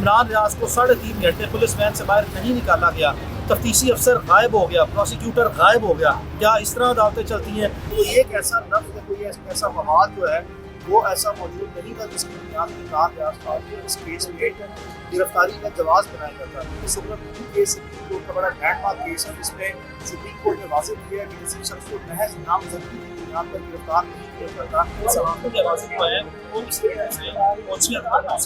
इमरान रियाज को 3.5 घंटे police van से बाहर नहीं निकाला गया, तफ्तीशी अफसर गायब हो गया, प्रोसिक्यूटर गायब हो गया। क्या इस तरह अदालतें चलती हैं? तो एक ऐसा लफ्ज़ या कोई ऐसा मवाद जो है वो ऐसा मौजूद नहीं था जिसकी बुनियाद पर इमरान रियाज खान को इस केस में गिरफ्तारी का जवाब बनाया जाता है। सुप्रीम केस कोर्ट का बड़ा लैंडमार्क केस है जिसमें सुप्रीम कोर्ट ने वाज़ेह किया है कि किसी शख्स को महज नामजदगी की बुनियाद पर गिरफ्तार नहीं किया जाता। सवालों के वाज़ेह जो है वो इस तरह से पहुंची अदालतों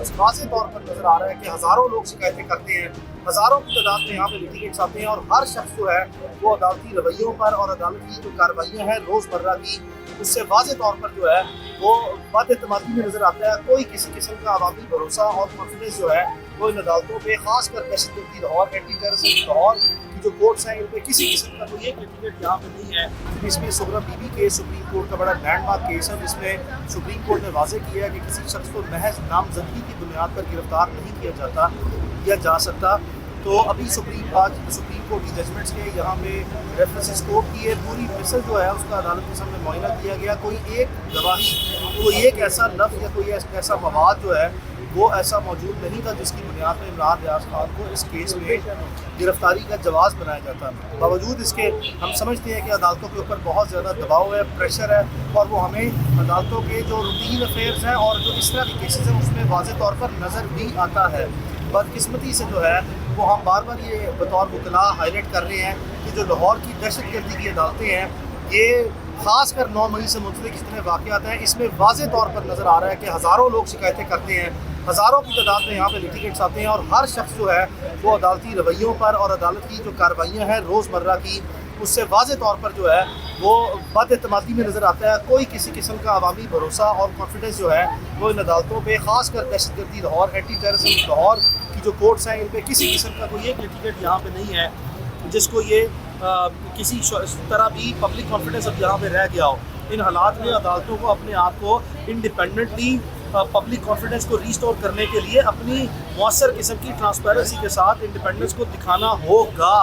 से वाज़ेह तौर पर नजर आ रहा है कि हज़ारों लोग शिकायतें करते हैं, हज़ारों की तादाद में यहाँ पे लिटिगेट्स आते हैं और हर शख्स जो है वो अदालती रवैयों पर और अदालत की जो कार्रवाइयाँ हैं रोज़मर्रा की उससे वाज़ेह तौर पर जो है वो बदएतमादी में नजर आता है। कोई किसी किस्म का अवामी भरोसा और कॉन्फिडेंस जो है वो इन अदालतों पर खासकर दहशतगर्दी लाहौर, एंटी टेररिज्म लाहौर की जो कोर्ट्स हैं इन पर किसी किस्म का कोई एक लिटिगेट यहाँ पे नहीं है। इसमें सुगरा बीबी केस सुप्रीम कोर्ट का बड़ा लैंडमार्क केस है जिसमें सुप्रीम कोर्ट ने वाज़ेह किया है कि किसी शख्स को महज नामजदगी की बुनियाद पर गिरफ्तार नहीं किया जाता या जा सकता। तो अभी सुप्रीम कोर्ट की जजमेंट्स के यहाँ पे रेफरेंसेस कोर्ट की है, पूरी मिसल जो है उसका अदालत के सामने मुआयना किया गया। कोई एक गवाही, कोई एक ऐसा लफ्ज़ या कोई ऐसा मवाद जो है वो ऐसा मौजूद नहीं था जिसकी बुनियाद पर इमरान रियाज खान को इस केस में गिरफ्तारी का जवाब बनाया जाता। बावजूद इसके हम समझते हैं कि अदालतों के ऊपर बहुत ज़्यादा दबाव है, प्रेशर है और वो हमें अदालतों के जो रूटीन अफेयर्स हैं और जो इस तरह के केसेस हैं उसमें वाज़ेह तौर पर नज़र भी आता है। बदकिस्मती से जो है वो हम बार बार ये बतौर वकला हाईलाइट कर रहे हैं कि जो लाहौर की दहशतगर्दी की अदालतें हैं ये ख़ासकर 9 मई से मुंसलिक जितने वाक़यात हैं इसमें वाज़ेह तौर पर नज़र आ रहा है कि हज़ारों लोग शिकायतें करते हैं, हज़ारों की तादाद में यहाँ पे लिटिगेट्स आते हैं और हर शख्स जो है वो अदालती रवैयों पर और अदालत की जो कार्रवाइयाँ हैं रोज़मर्रा की उससे वाज़ेह तौर पर जो है वो बदएतमादी में नज़र आता है। कोई किसी किस्म का अवामी भरोसा और कॉन्फिडेंस जो है वो इन अदालतों पर ख़ासकर दहशतगर्दी लाहौर, एंटी टेररिज्म लाहौर की जो कोर्ट्स हैं इन पर किसी किस्म का कोई एक लिटिगेट यहाँ पे नहीं है जिसको ये किसी तरह भी पब्लिक कॉन्फिडेंस अब यहाँ पे रह गया हो। इन हालात में अदालतों को अपने आप को इंडिपेंडेंटली पब्लिक कॉन्फिडेंस को रिस्टोर करने के लिए अपनी मौसर किस्म की ट्रांसपेरेंसी के साथ इंडिपेंडेंस को दिखाना होगा।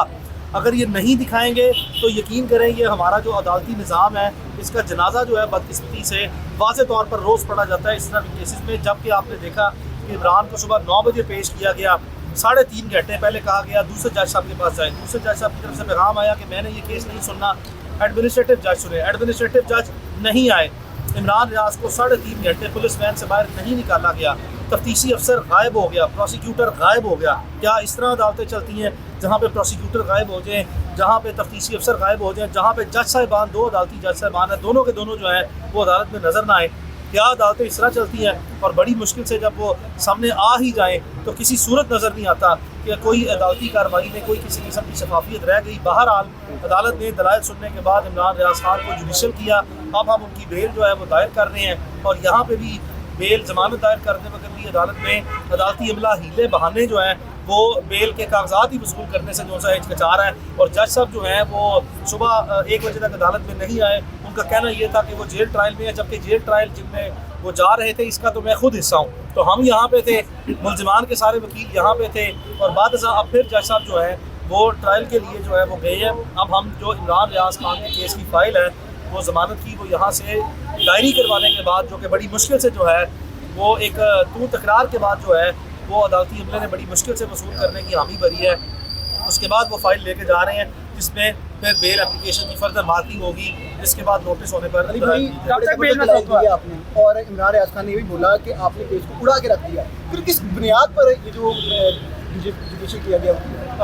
अगर ये नहीं दिखाएंगे तो यकीन करें ये हमारा जो अदालती निज़ाम है इसका जनाजा जो है बदकिस्मती से वाज़ेह तौर पर रोज़ पड़ा जाता है इस तरह के केसेस में। जबकि आपने देखा कि इमरान को सुबह 9 बजे पेश किया गया, 3.5 घंटे पहले कहा गया दूसरे जज साहब के पास जाए, दूसरे जज साहब की तरफ से पैगाम आया कि मैंने ये केस नहीं सुनना, एडमिनिस्ट्रेटिव जज सुने, एडमिनिस्ट्रेटिव जज नहीं आए। इमरान रियाज को 3.5 घंटे पुलिस वैन से बाहर नहीं निकाला गया, तफ्तीशी अफसर गायब हो गया, प्रोसिक्यूटर गायब हो गया। क्या इस तरह अदालतें चलती हैं जहाँ पे प्रोसिक्यूटर गायब हो जाएँ, जहाँ पे तफ्तीशी अफसर गायब हो जाएँ, जहाँ पे जज साहिबान 2 अदालती जज साहिबान हैं दोनों के दोनों जो है वो अदालत में नज़र ना आए? क्या अदालतें इस तरह चलती हैं? और बड़ी मुश्किल से जब वो सामने आ ही जाएँ तो किसी सूरत नज़र नहीं आता कि कोई अदालती कार्रवाई में कोई किसी किस्म की शफाफियत रह गई। बहरहाल अदालत ने दलाइल सुनने के बाद इमरान रियाज खान को जुडिशल किया। अब हम उनकी बेल जो है वो दायर कर रहे हैं और यहाँ पे भी बेल जमानत दायर करते वक्त भी अदालत में अदालती अमला हीले बहाने जो हैं वो बेल के कागजात ही वसूल करने से जो सा हिचकिचा रहा है। और जज साहब जो हैं वो सुबह 1 बजे तक अदालत में नहीं आए। उनका कहना ये था कि वो जेल ट्रायल में है, जबकि जेल ट्रायल जिनमें वो जा रहे थे इसका तो मैं खुद हिस्सा हूँ। तो हम यहाँ पे थे, मुलजिमान के सारे वकील यहाँ पे थे और बाद अब फिर जज साहब जो है वो ट्रायल के लिए जो है वो गए हैं। अब हम जो इमरान रियाज खान के केस की फ़ाइल है वो ज़मानत की वो यहाँ से डायरी करवाने के बाद जो कि बड़ी मुश्किल से जो है वो एक तू तकरार के बाद जो है वो अदालती अमले ने बड़ी मुश्किल से वसूल करने की हामी भरी है। उसके बाद वो फाइल लेके जा रहे हैं जिसमें फिर बेल एप्लीकेशन की फर्दर मार्किंग होगी, जिसके बाद नोटिस होने पर आपने और इमरान रियाज खान ने भी बोला कि आपने केस को उड़ा के रख दिया, फिर किस बुनियाद पर ये जो जुडिशल किया गया?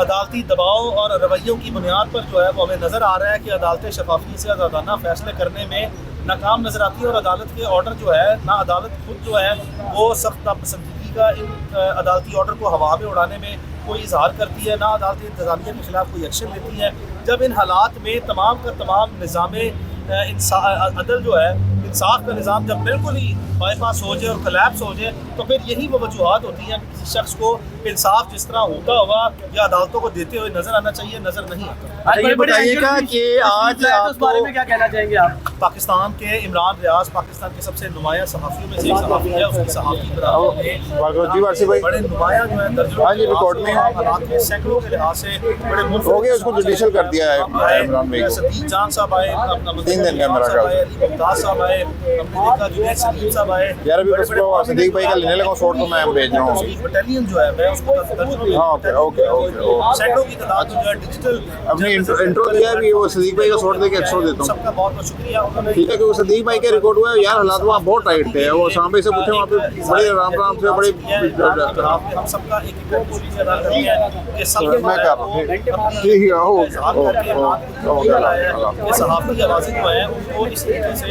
अदालती दबाव और रवैयों की बुनियाद पर जो है वो हमें नज़र आ रहा है कि अदालतें शफाफियत से आज़ादाना फैसले करने में नाकाम नज़र आती है और अदालत के ऑर्डर जो है ना अदालत खुद जो है वो सख्त नापसंदगी का इन अदालती ऑर्डर को हवा में उड़ाने में कोई इजहार करती है, ना अदालती इंतज़ामिया के खिलाफ कोई एक्शन लेती है। जब इन हालात में तमाम का तमाम निज़ाम अदल जो है इंसाफ का निज़ाम जब बिल्कुल ही बाईपास हो जाए और कलैप्स हो जाए तो फिर यही वो वजूहत होती हैं कि किसी शख्स को इंसाफ जिस तरह होता हुआ या अदालतों को देते हुए नजर आना चाहिए, नजर नहीं आता। ये बताइएगा कि आज उस बारे में क्या कहना चाहेंगे आप? पाकिस्तान के इमरान रियाज पाकिस्तान के सबसे नुमाया सहाफ़ियों में से एक सहाफ़ी है। उसकी सहाफ़ी बड़े नुमाया जो है दर्जनों सैकड़ों के लिहाज से बड़े हो गया, उसको जुडिशल कर दिया है इमरान भाई को। सदीक जान साहब आए, अपना 3 दिन का मेरा ख्याल। मुमताज साहब आए, हमने देखा जुनैद सलीम साहब आए। यार अभी बस सदीक भाई का लेने लगा शॉर्ट तो मैं भेज रहा हूँ। बटालियन जो है मैं उसको हाँ ओके ओके ओके सैकड़ों की तादाद जो है डिजिटल अपनी इंट्रो दिया है भी वो सदीक भाई का शॉर्ट देके एक्स्ट्रा देता हूँ। सबका बहुत बहुत शुक्रिया उन्होंने ठीक है कि वो सदीक भाई के रिकॉर्ड हुआ है यार, हालात वहाँ बहुत टाइट थे। वो शाम भाई से पूछे वहाँ पे बड़े आराम से बड़े हम सबका एक एक शुक्रिया अदा करते हैं कि सब मैं कर रहा हूँ ठीक है हो गया। सहाफ़ी आवाज़ें जो है उनको इस तरीके से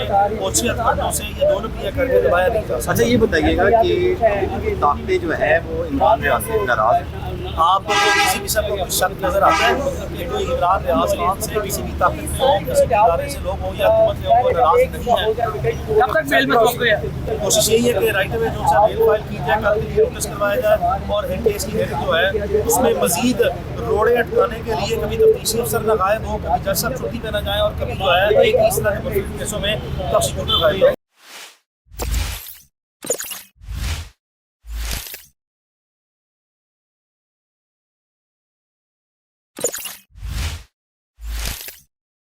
ओछी हथकंडों से ये दोनों क्रिया करके दबाया नहीं जा सकता। अच्छा ये बताइएगा कि ताकतें जो है वो इमरान रियाज से नाराज हैं। आपको किसी किस्म का कुछ शक नजर आता है कि कोई इमरान रियाज खान से किसी भी ताकत में हो, किसी भी इदारे से लोग हो या हुकूमत में हो, वो नाराज नहीं है। कब तक बेल में रोक गया? कोशिश यही है कि राइट अवे जो सा बेल फाइल की जाए, कल के लिए नोटिस करवाया जाए और हेड केस की हेड जो है उसमें मजीद रोड़े अटकाने के लिए कभी तफ्तीशी अफसर ना गायब हो, कभी जज साहब छुट्टी पे ना जाए और कभी जो है एक इस तरह के केसों में प्रोसिक्यूटर गायब हो।